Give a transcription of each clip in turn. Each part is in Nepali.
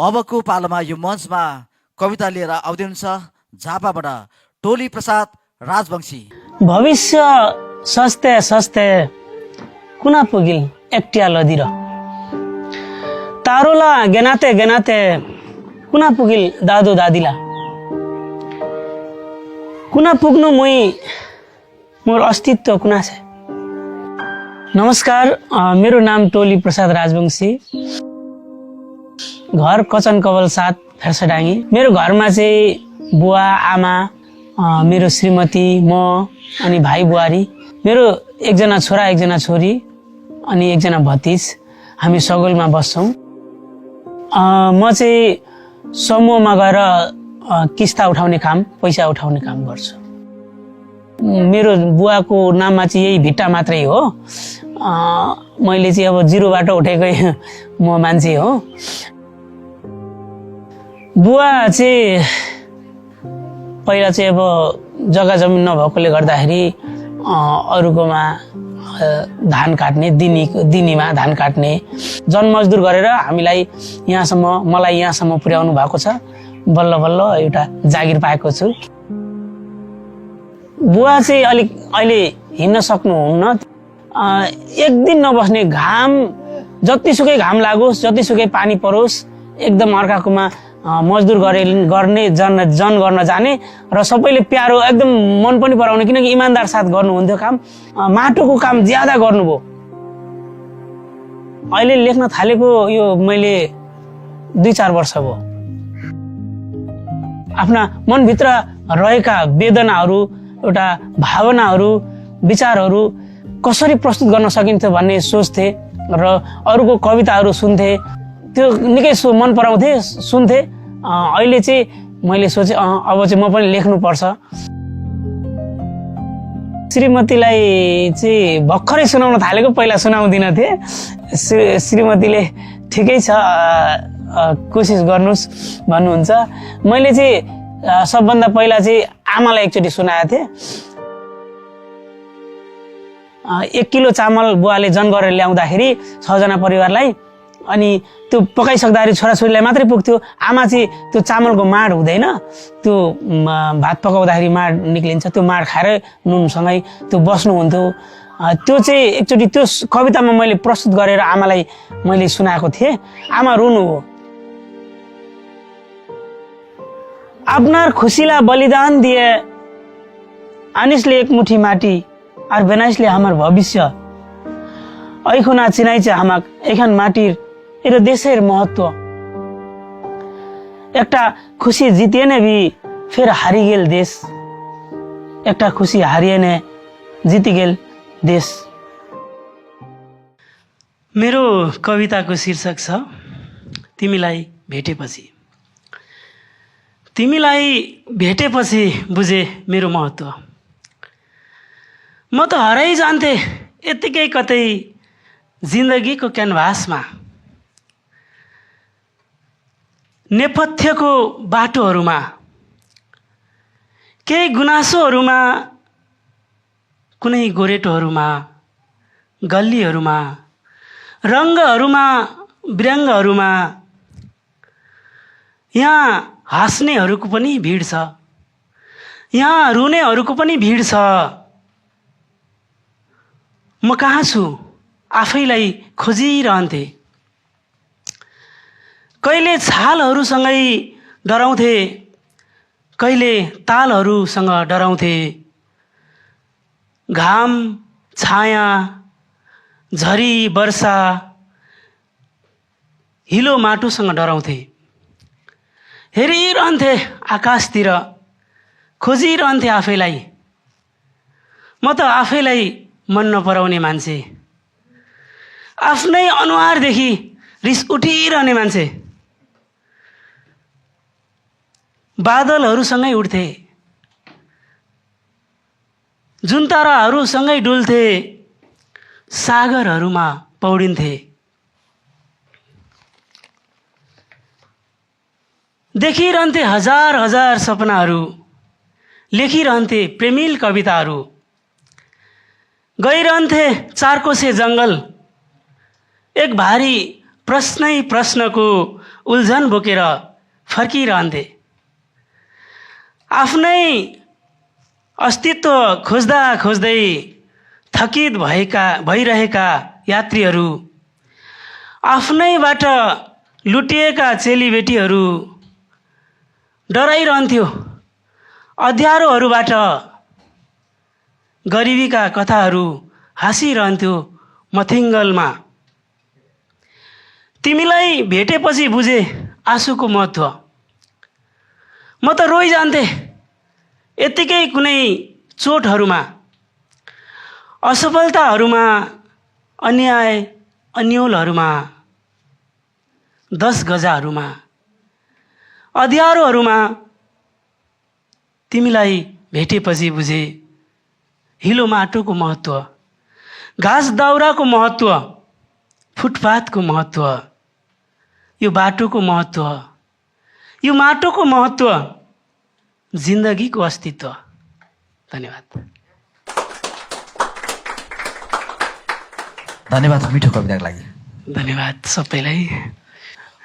अबको पालोमा यो मञ्चमा कविता लिएर आउँदैनुहुन्छ झापाबाट टोली प्रसाद राजवंशी। भविष्य सस्ते सस्ते कुना पुगिल एकटिया लदिर, तारोला गेनाते गेनाते कुना पुगिल दादो दादीला, कुना पुग्नु मुई मोर अस्तित्व कुना छ। नमस्कार, मेरो नाम टोली प्रसाद राजवंशी, घर कचन कवल 7 फेर्सडाङ्गी। मेरो घरमा चाहिँ बुवा आमा, मेरो श्रीमती, म अनि भाइ बुहारी, मेरो एकजना छोरा एकजना छोरी अनि एकजना भतिज, हामी सगोलमा बस्छौँ। म चाहिँ समूहमा गएर किस्ता उठाउने काम, पैसा उठाउने काम गर्छु। मेरो बुवाको नाममा चाहिँ यही भिट्टा मात्रै हो। मैले चाहिँ अब जिरोबाट उठेकै म मान्छे हो। बुवा चाहिँ पहिला चाहिँ अब जग्गा जमिन नभएकोले गर्दाखेरि अरूकोमा धान काट्ने, दिनीमा धान काट्ने, जनमजदुर गरेर हामीलाई यहाँसम्म, मलाई यहाँसम्म पुर्याउनु भएको छ। बल्ल बल्ल एउटा जागिर पाएको छु। बुवा चाहिँ अलिक अहिले हिँड्न सक्नुहुन्न। एक दिन नबस्ने, घाम जतिसुकै घाम लागोस्, जतिसुकै पानी परोस्, एकदम अर्काकोमा मजदुर गर्ने जन गर्न जाने र सबैले प्यारो एकदम मन पनि पराउने, किनकि इमान्दार साथ गर्नुहुन्थ्यो काम। माटोको काम ज्यादा गर्नुभयो। अहिले लेख्न थालेको यो मैले 2-4 वर्ष भयो। आफ्ना मनभित्र रहेका वेदनाहरू, एउटा भावनाहरू, विचारहरू कसरी प्रस्तुत गर्न सकिन्छ भन्ने सोच्थे र अरूको कविताहरू सुन्थे। त्यो निकै मन पराउँथे, सुन्थे। अहिले चाहिँ मैले सोचेँ अब चाहिँ म पनि लेख्नुपर्छ। श्रीमतीलाई चाहिँ भर्खरै सुनाउन थालेको, पहिला सुनाउँदिन थिएँ। श्रीमतीले ठिकै छ, कोसिस गर्नुहोस् भन्नुहुन्छ। मैले चाहिँ सबभन्दा पहिला चाहिँ आमालाई एकचोटि सुनाएको थिएँ। 1 किलो चामल बुवाले जन गरेर ल्याउँदाखेरि 6 जना परिवारलाई, अनि त्यो पकाइसक्दाखेरि छोराछोरीलाई मात्रै पुग्थ्यो। आमा चाहिँ त्यो चामलको माड हुँदैन, त्यो भात पकाउँदाखेरि माड निक्लिन्छ, त्यो माड खाएर नुनसँगै त्यो बस्नुहुन्थ्यो। त्यो चाहिँ एकचोटि त्यो कवितामा मैले प्रस्तुत गरेर आमालाई मैले सुनाएको थिएँ। आमा रुनु हो। আপনার খুশিলা বলিদান দিয়ে আনিসলে এক মুঠি মাটি আর বেনাইসলে আমার ভবিষ্য। ওইখানা চিনাইছে আমাক এখান মাটির, এটা দেশের महत्व। একটা খুশি জিতিয়ে নেবি, ফের হারি গেল দেশ। একটা খুশি হারিয়ে নে, জিতি গেল देश। मेरो कविताको शीर्षक छ तिमीलाई भेटेपछि। तिमीलाई भेटेपछि बुझे मेरो महत्व। म त हराइ जान्थे यत्तिकै कतै जिन्दगीको क्यानभासमा, नेपथ्यको बाटोहरूमा, केही गुनासोहरूमा, कुनै गोरेटोहरूमा, गल्लीहरूमा, रङ्गहरूमा, बिरङ्गहरूमा। यहाँ हाँस्नेहरूको पनि भिड छ, यहाँ रुनेहरूको पनि भिड छ। म कहाँ छु आफैलाई खोजिरहन्थे। कहिले छालहरूसँगै डराउँथे, कहिले तालहरूसँग डराउँथे। घाम, छाया, झरी, वर्षा, हिलो माटोसँग डराउँथे। हेरिरहन्थे आकाशतिर, खोजिरहन्थे आफैलाई। म त आफैलाई मन नपराउने मान्छे, आफ्नै अनुहारदेखि रिस उठिरहने मान्छे। बादलहरूसँगै उड्थे, जुन ताराहरूसँगै डुल्थे, सागरहरूमा पौडिन्थे। देखिरहन्थे हजार हजार सपनाहरू, लेखिरहन्थे प्रेमिल कविताहरू। गइरहन्थे चारकोसे जङ्गल, एक भारी प्रश्नै प्रश्नको उल्झन बोकेर फर्किरहन्थे। आफ्नै अस्तित्व खोज्दा खोज्दै थकित भइरहेका यात्रीहरू, आफ्नैबाट लुटिएका चेलीबेटीहरू डराइरहन्थ्यो। अँध्यारोहरूबाट गरिबीका कथाहरू हाँसिरहन्थ्यो मथिङ्गलमा। तिमीलाई भेटेपछि बुझे आँसुको महत्त्व। म त रोइजान्थे यत्तिकै कुनै चोटहरूमा, असफलताहरूमा, अन्याय अन्योलहरूमा, 10 गजाहरूमा, अँध्यारोहरूमा। तिमीलाई भेटेपछि बुझे हिलो माटोको महत्त्व, घाँस दाउराको महत्त्व, फुटपाथको महत्त्व, यो बाटोको महत्त्व, यो माटोको महत्त्व, जिन्दगीको अस्तित्व। धन्यवाद। धन्यवाद मिठो कविताको लागि। धन्यवाद सबैलाई।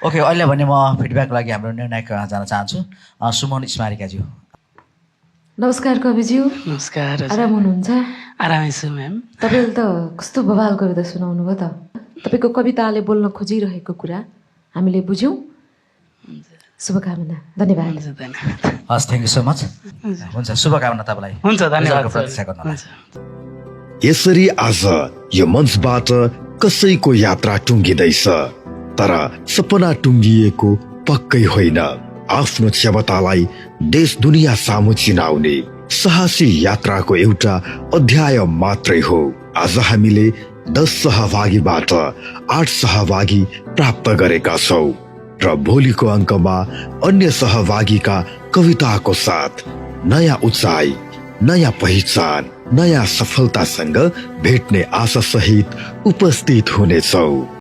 ओके, अहिले भने म फिडब्याकको लागि हाम्रो निर्णायक जान चाहन्छु। सुमन स्मारिकाज्यू। नमस्कार कविज्यू। नमस्कार। आराम हुनुहुन्छ? आरामै छु म्याम। तपाईँले त कस्तो बवाल कविता सुनाउनु भयो त। तपाईँको कविताले बोल्न खोजिरहेको कुरा हामीले बुझ्यौँ। शुभकामना। धन्यवाद। हस्, थ्याङ्क यू सो मच। हुन्छ, शुभकामना तपाईँलाई। हुन्छ, धन्यवाद। प्रतीक्षा गर्नुहोला। यसरी आज यो मञ्चबाट कसैको यात्रा टुङ्गिँदैछ, तर सपना टुङ्गिएको पक्कै होइन। आफ्नो क्षमतालाई देश दुनियाँ सामु चिनाउने साहसी यात्राको एउटा अध्याय मात्रै हो। आज हामीले 10 सहभागीबाट 8 सहभागी प्राप्त गरेका छौं र भोलिको अङ्कमा अन्य सहभागीका कविताको साथ नयाँ उचाइ, नयाँ पहिचान, नयाँ सफलतासँग भेट्ने आशा सहित उपस्थित हुनेछौं।